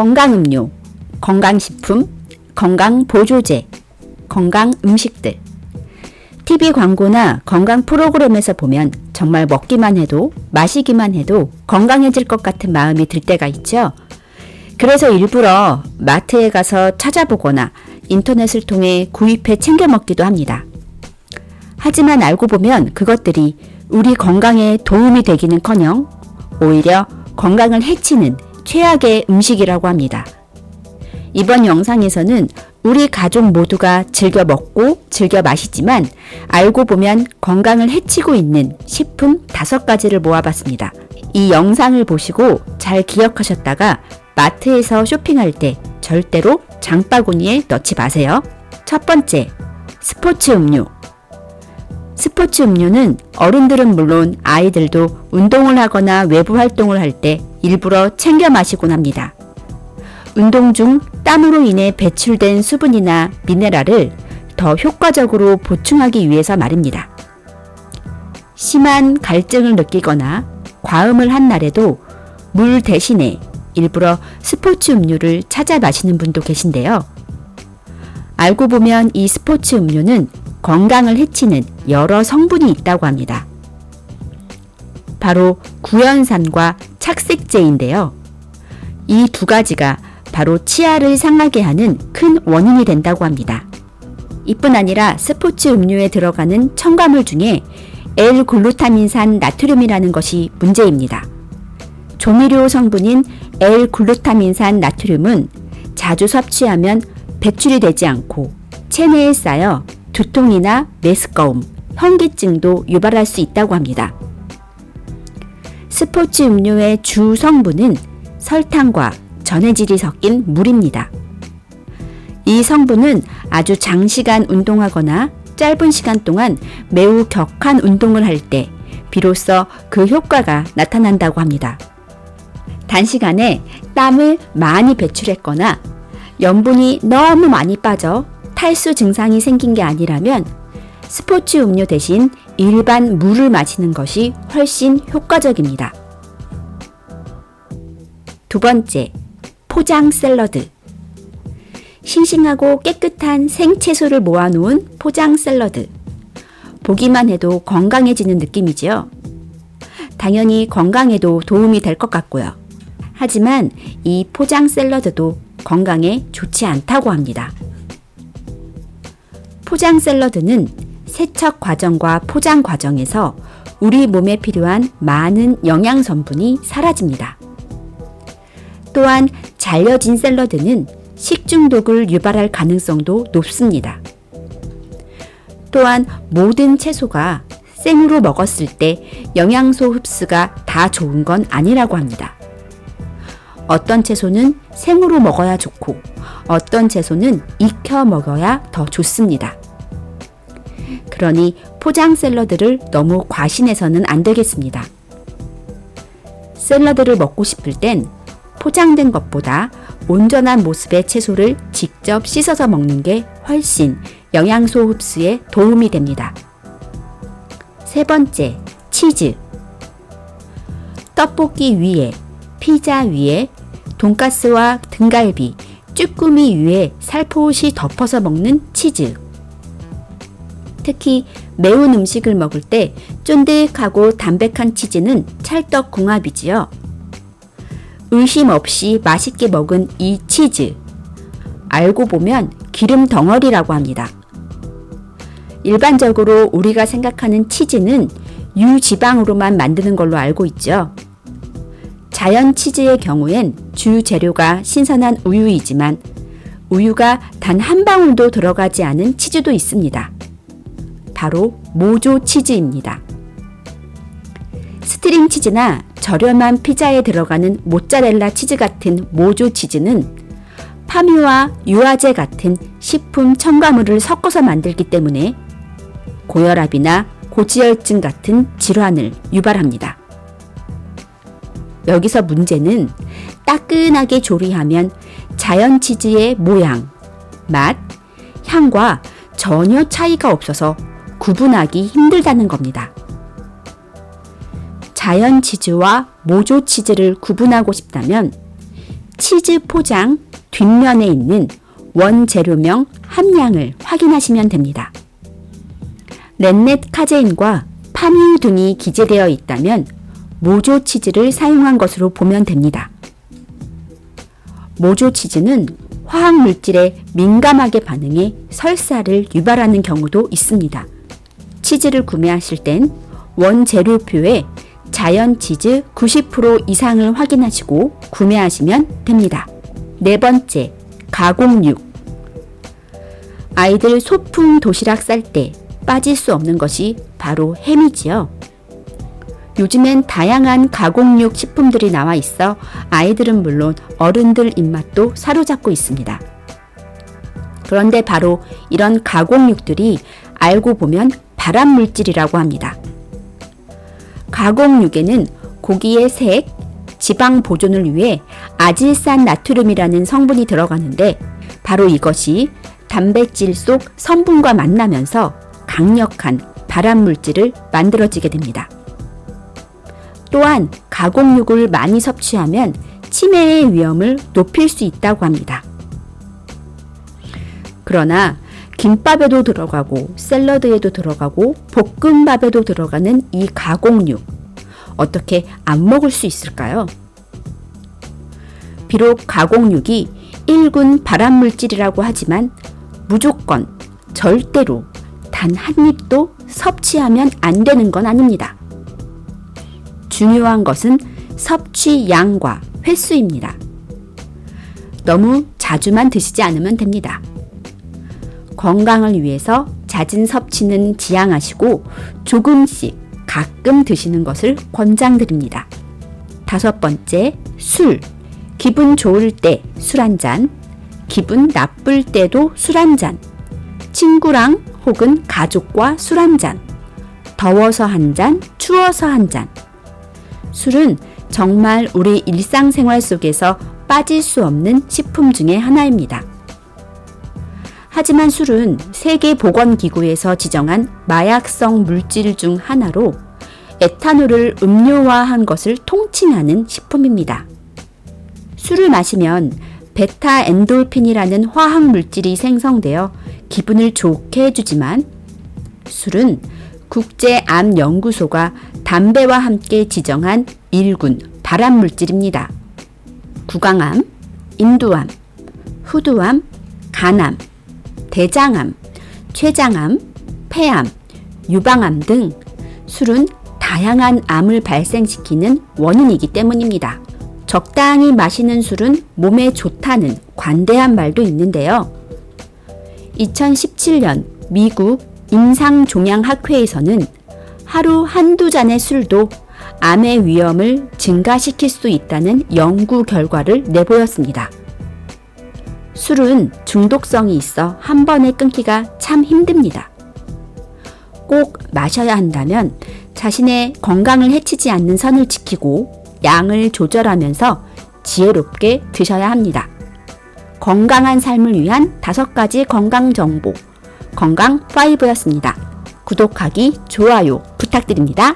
건강음료, 건강식품, 건강보조제, 건강음식들. TV 광고나 건강 프로그램에서 보면 정말 먹기만 해도 마시기만 해도 건강해질 것 같은 마음이 들 때가 있죠. 그래서 일부러 마트에 가서 찾아보거나 인터넷을 통해 구입해 챙겨 먹기도 합니다. 하지만 알고 보면 그것들이 우리 건강에 도움이 되기는커녕 오히려 건강을 해치는 최악의 음식이라고 합니다. 이번 영상에서는 우리 가족 모두가 즐겨 먹고 즐겨 마시지만 알고 보면 건강을 해치고 있는 식품 5가지를 모아봤습니다. 이 영상을 보시고 잘 기억하셨다가 마트에서 쇼핑할 때 절대로 장바구니에 넣지 마세요. 첫 번째, 스포츠 음료. 스포츠 음료는 어른들은 물론 아이들도 운동을 하거나 외부 활동을 할 때 일부러 챙겨 마시곤 합니다. 운동 중 땀으로 인해 배출된 수분이나 미네랄을 더 효과적으로 보충하기 위해서 말입니다. 심한 갈증을 느끼거나 과음을 한 날에도 물 대신에 일부러 스포츠 음료를 찾아 마시는 분도 계신데요. 알고 보면 이 스포츠 음료는 건강을 해치는 여러 성분이 있다고 합니다. 바로 구연산과 착색제인데요. 이 2가지가 바로 치아를 상하게 하는 큰 원인이 된다고 합니다. 이뿐 아니라 스포츠 음료에 들어가는 첨가물 중에 L글루타민산 나트륨이라는 것이 문제입니다. 조미료 성분인 L글루타민산 나트륨은 자주 섭취하면 배출이 되지 않고 체내에 쌓여 두통이나 메스꺼움, 현기증도 유발할 수 있다고 합니다. 스포츠 음료의 주 성분은 설탕과 전해질이 섞인 물입니다. 이 성분은 아주 장시간 운동하거나 짧은 시간 동안 매우 격한 운동을 할 때 비로소 그 효과가 나타난다고 합니다. 단시간에 땀을 많이 배출했거나 염분이 너무 많이 빠져 탈수 증상이 생긴 게 아니라면 스포츠 음료 대신 일반 물을 마시는 것이 훨씬 효과적입니다. 두 번째, 포장 샐러드. 싱싱하고 깨끗한 생채소를 모아놓은 포장 샐러드. 보기만 해도 건강해지는 느낌이지요. 당연히 건강에도 도움이 될 것 같고요. 하지만 이 포장 샐러드도 건강에 좋지 않다고 합니다. 포장 샐러드는 세척 과정과 포장 과정에서 우리 몸에 필요한 많은 영양성분이 사라집니다. 또한 잘려진 샐러드는 식중독을 유발할 가능성도 높습니다. 또한 모든 채소가 생으로 먹었을 때 영양소 흡수가 다 좋은 건 아니라고 합니다. 어떤 채소는 생으로 먹어야 좋고 어떤 채소는 익혀 먹어야 더 좋습니다. 그러니 포장 샐러드를 너무 과신해서는 안 되겠습니다. 샐러드를 먹고 싶을 땐 포장된 것보다 온전한 모습의 채소를 직접 씻어서 먹는 게 훨씬 영양소 흡수에 도움이 됩니다. 세 번째, 치즈. 떡볶이 위에, 피자 위에, 돈가스와 등갈비, 쭈꾸미 위에 살포시 덮어서 먹는 치즈. 특히 매운 음식을 먹을 때 쫀득하고 담백한 치즈는 찰떡궁합이지요. 의심 없이 맛있게 먹은 이 치즈. 알고 보면 기름 덩어리라고 합니다. 일반적으로 우리가 생각하는 치즈는 유지방으로만 만드는 걸로 알고 있죠. 자연 치즈의 경우엔 주 재료가 신선한 우유이지만 우유가 단 한 방울도 들어가지 않은 치즈도 있습니다. 바로 모조 치즈입니다. 스트링 치즈나 저렴한 피자에 들어가는 모짜렐라 치즈 같은 모조 치즈는 파묘와 유화제 같은 식품 첨가물을 섞어서 만들기 때문에 고혈압이나 고지혈증 같은 질환을 유발합니다. 여기서 문제는 따끈하게 조리하면 자연 치즈의 모양, 맛, 향과 전혀 차이가 없어서 구분하기 힘들다는 겁니다. 자연 치즈와 모조 치즈를 구분하고 싶다면 치즈 포장 뒷면에 있는 원재료명 함량을 확인하시면 됩니다. 렌넷 카제인과 파뮤 등이 기재되어 있다면 모조 치즈를 사용한 것으로 보면 됩니다. 모조 치즈는 화학 물질에 민감하게 반응해 설사를 유발하는 경우도 있습니다. 치즈를 구매하실 땐 원재료표에 자연 치즈 90% 이상을 확인하시고 구매하시면 됩니다. 네 번째, 가공육. 아이들 소풍 도시락 쌀 때 빠질 수 없는 것이 바로 햄이지요. 요즘엔 다양한 가공육 식품들이 나와 있어 아이들은 물론 어른들 입맛도 사로잡고 있습니다. 그런데 바로 이런 가공육들이 알고 보면 발암물질이라고 합니다. 가공육에는 고기의 색, 지방 보존을 위해 아질산 나트륨이라는 성분이 들어가는데 바로 이것이 단백질 속 성분과 만나면서 강력한 발암물질을 만들어지게 됩니다. 또한 가공육을 많이 섭취하면 치매의 위험을 높일 수 있다고 합니다. 그러나 김밥에도 들어가고 샐러드에도 들어가고 볶음밥에도 들어가는 이 가공육, 어떻게 안 먹을 수 있을까요? 비록 가공육이 1군 발암물질이라고 하지만 무조건 절대로 단 한 입도 섭취하면 안 되는 건 아닙니다. 중요한 것은 섭취 양과 횟수입니다. 너무 자주만 드시지 않으면 됩니다. 건강을 위해서 잦은 섭취는 지양하시고 조금씩 가끔 드시는 것을 권장드립니다. 다섯 번째, 술. 기분 좋을 때 술 한 잔, 기분 나쁠 때도 술 한 잔, 친구랑 혹은 가족과 술 한 잔, 더워서 한 잔, 추워서 한 잔. 술은 정말 우리 일상생활 속에서 빠질 수 없는 식품 중에 하나입니다. 하지만 술은 세계보건기구에서 지정한 마약성 물질 중 하나로 에탄올을 음료화한 것을 통칭하는 식품입니다. 술을 마시면 베타 엔돌핀이라는 화학 물질이 생성되어 기분을 좋게 해주지만 술은 국제암연구소가 담배와 함께 지정한 1군 발암물질입니다. 구강암, 인두암, 후두암, 간암, 대장암, 췌장암, 폐암, 유방암 등 술은 다양한 암을 발생시키는 원인이기 때문입니다. 적당히 마시는 술은 몸에 좋다는 관대한 말도 있는데요. 2017년 미국 임상종양학회에서는 하루 한두 잔의 술도 암의 위험을 증가시킬 수 있다는 연구 결과를 내보였습니다. 술은 중독성이 있어 한 번에 끊기가 참 힘듭니다. 꼭 마셔야 한다면 자신의 건강을 해치지 않는 선을 지키고 양을 조절하면서 지혜롭게 드셔야 합니다. 건강한 삶을 위한 5가지 건강 정보, 건강5였습니다. 구독하기, 좋아요 부탁드립니다.